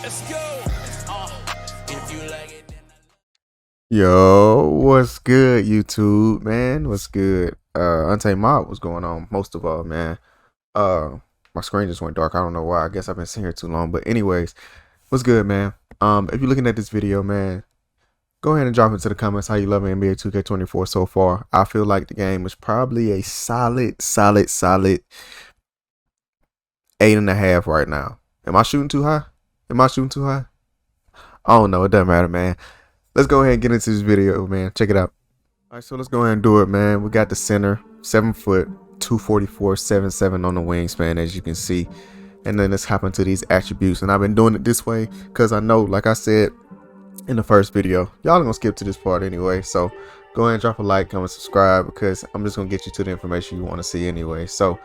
Let's go. If you like it, then Yo, what's good, YouTube, man? What's good? Untamed Mob, what's going on? Most of all, man. Uh, my screen just went dark. I don't know why. I guess I've been sitting here too long. But anyways, what's good, man? If you're looking at this video, man, go ahead and drop into the comments how you love NBA 2K24 so far. I feel like the game is probably a solid 8.5 right now. Am I shooting too high? Am I shooting too high? I don't know. It doesn't matter, man. Let's go ahead and get into this video, man. Check it out. All right, so let's go ahead and do it, man. We got the center, 7 foot, 244, 7'7" on the wingspan, as you can see. And then let's hop into these attributes. And I've been doing it this way because I know, like I said in the first video, y'all are gonna skip to this part anyway. So go ahead and drop a like, comment, subscribe, because I'm just gonna get you to the information you want to see anyway. So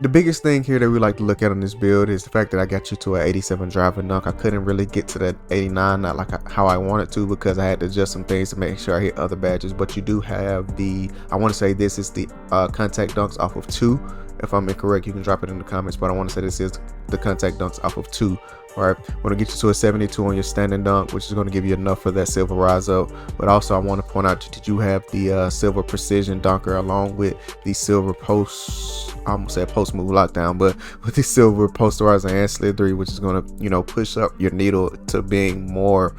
the biggest thing here that we like to look at on this build is the fact that I got you to an 87 driver dunk. I couldn't really get to that 89, not like how I wanted to, because I had to adjust some things to make sure I hit other badges. But you do have the, I want to say this is the contact dunks off of 2. If I'm incorrect, you can drop it in the comments, but I want to say this is the contact dunks off of 2. All right, we're gonna get you to a 72 on your standing dunk, which is going to give you enough for that silver rise up. But also, I want to point out that you have the silver precision dunker along with the silver post. I almost said post move lockdown, but with the silver posterizer and slithery, which is going to push up your needle to being more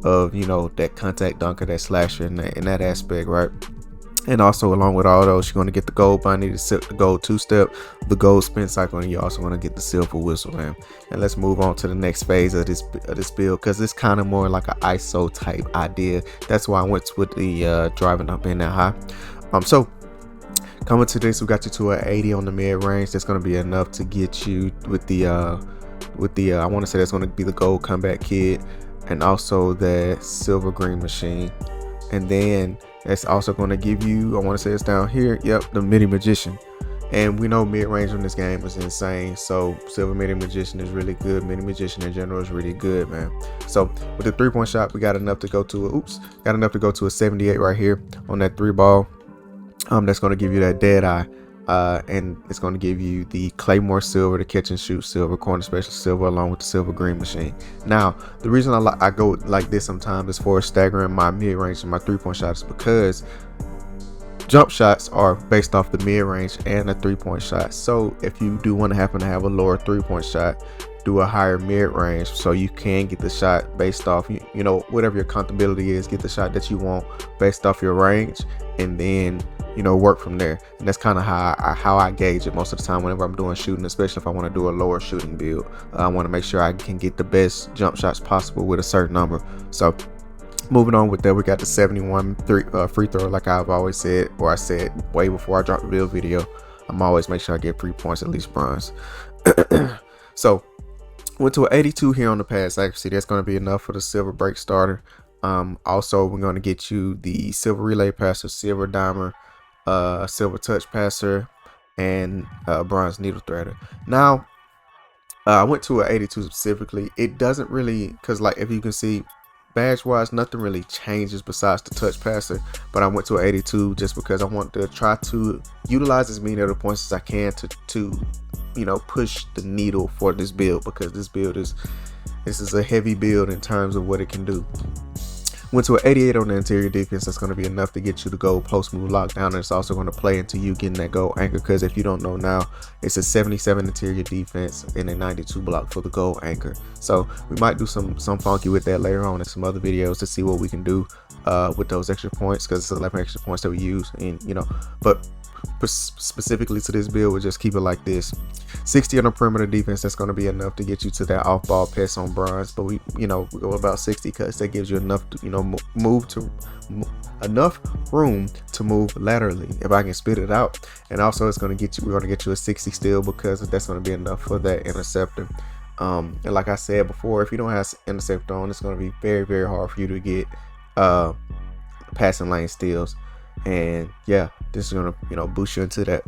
of that contact dunker, that slasher in that aspect, right? And also, along with all those, you're going to get the gold bunny, the gold 2-step, the gold spin cycle, and you're also going to get the silver whistle, man. And let's move on to the next phase of this build, because it's kind of more like an ISO type idea. That's why I went with the driving up in that high. So coming to this, we got you to an 80 on the mid range. That's going to be enough to get you with the I want to say that's going to be the gold comeback kid, and also the silver green machine. And then that's also going to give you, I want to say it's down here, yep, the midi magician. And we know mid-range on this game is insane, so silver midi magician is really good. Midi magician in general is really good, man. So with the 3-point shot, we got enough to go to a 78 right here on that 3 ball. That's going to give you that dead eye, and it's going to give you the Claymore silver, the catch and shoot silver, corner special silver, along with the silver green machine. Now, the reason I go like this sometimes as far as staggering my mid range and my 3-point shots is because jump shots are based off the mid range and the 3-point shot. So if you do want to happen to have a lower 3-point shot, do a higher mid range so you can get the shot based off whatever your comfortability is. Get the shot that you want based off your range, and then work from there. And that's kind of how I gauge it most of the time whenever I'm doing shooting, especially if I want to do a lower shooting build. I want to make sure I can get the best jump shots possible with a certain number. So moving on with that, we got the 71 free throw. Like I've always said, or I said way before I dropped the build video, I'm always make sure I get 3 points, at least bronze. So went to an 82 here on the pass accuracy. That's going to be enough for the silver break starter. Also, we're going to get you the silver relay passer, silver dimer, silver touch passer, and bronze needle threader. Now I went to an 82 specifically. It doesn't really, because like if you can see badge wise, nothing really changes besides the touch passer, but I went to an 82 just because I want to try to utilize as many other points as I can to push the needle for this build, because this is a heavy build in terms of what it can do. Went to an 88 on the interior defense. That's going to be enough to get you to go post move lockdown, and it's also going to play into you getting that gold anchor, because if you don't know now, it's a 77 interior defense and a 92 block for the gold anchor. So we might do some funky with that later on in some other videos to see what we can do with those extra points, because it's 11 extra points that we use. And but specifically to this build, we'll just keep it like this: 60 on the perimeter defense. That's going to be enough to get you to that off ball pass on bronze, but we go about 60 because that gives you enough to enough room to move laterally, if I can spit it out. And also we're going to get you a 60 still, because that's going to be enough for that interceptor. And like I said before, if you don't have interceptor on, it's going to be very, very hard for you to get passing lane steals. And yeah, this is gonna boost you into that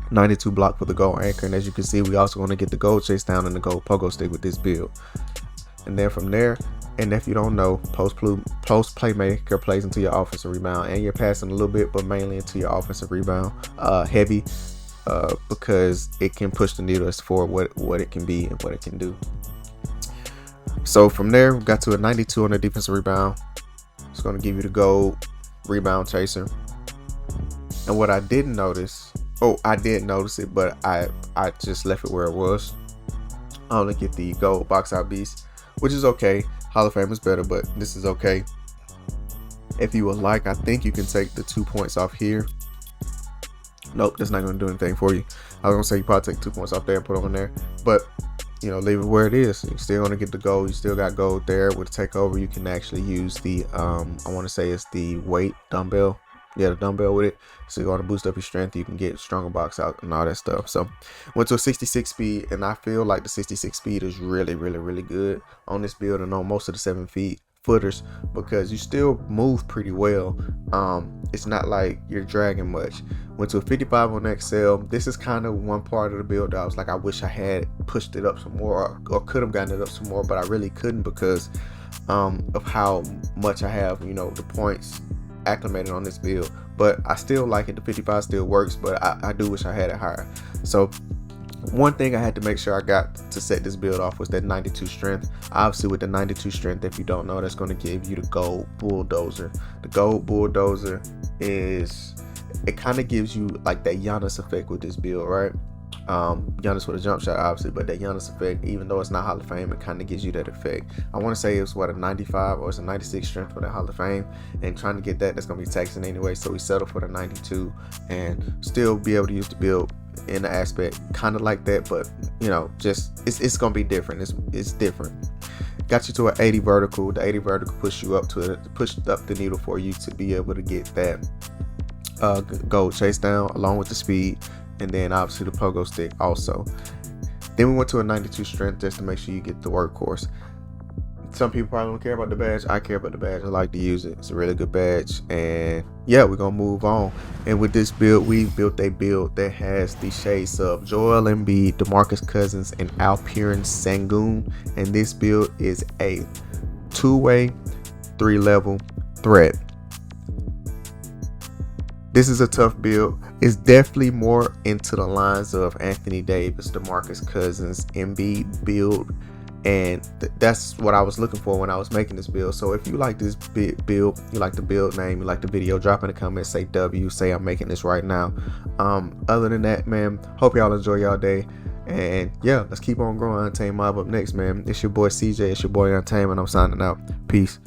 92 block for the gold anchor. And as you can see, we also going to get the gold chase down and the gold pogo stick with this build. And then from there, and if you don't know, post playmaker plays into your offensive rebound, and you're passing a little bit, but mainly into your offensive rebound heavy, because it can push the needle as for what it can be and what it can do. So from there, we got to a 92 on the defensive rebound. It's going to give you the gold rebound chaser. And what I didn't notice, I did notice it, but I just left it where it was. I only get the gold box out beast, which is okay. Hall of Fame is better, but this is okay. If you would like, I think you can take the 2 points off here. Nope, that's not going to do anything for you. I was going to say you probably take 2 points off there and put them in there, but you know, leave it where it is. You're still going to get the gold. You still got gold there. With the takeover, you can actually use the I want to say it's the weight dumbbell. Yeah, the dumbbell with it. So you're going to boost up your strength. You can get stronger box out and all that stuff. So went to a 66 speed, and I feel like the 66 speed is really good on this build and on most of the 7 feet footers, because you still move pretty well. It's not like you're dragging much. Went to a 55 on XL. This is kind of one part of the build that I was like, I wish I had pushed it up some more, or could have gotten it up some more, but I really couldn't because of how much I have, you know, the points acclimated on this build. But I still like it. The 55 still works, but I do wish I had it higher. So one thing I had to make sure I got to set this build off was that 92 strength. Obviously with the 92 strength, if you don't know, that's going to give you the gold bulldozer. The gold bulldozer is, it kind of gives you like that Giannis effect with this build, right? Giannis with a jump shot, obviously, but that Giannis effect, even though it's not Hall of Fame, it kind of gives you that effect. I want to say it's what, a 95 or it's a 96 strength for the Hall of Fame, and trying to get that's going to be taxing anyway, so we settle for the 92 and still be able to use the build in the aspect kind of like that, but you know, just it's going to be different. It's different. Got you to an 80 vertical. The 80 vertical pushed up the needle for you to be able to get that gold chase down along with the speed, and then obviously the pogo stick also. Then we went to a 92 strength just to make sure you get the workhorse. Some people probably don't care about the badge. I care about the badge. I like to use it. It's a really good badge. And yeah, we're gonna move on. And with this build, we built a build that has the shades of Joel Embiid, DeMarcus Cousins, and Alperen Sengun. And this build is a 2-way, 3-level threat. This is a tough build. It's definitely more into the lines of Anthony Davis, DeMarcus Cousins, Embiid build. And that's what I was looking for when I was making this build. So if you like this build, you like the build name, you like the video, drop in the comments, say W, say I'm making this right now. Other than that, man, hope y'all enjoy y'all day. And yeah, let's keep on growing. Untamed Mob up next, man. It's your boy CJ, it's your boy Untamed, and I'm signing out. Peace.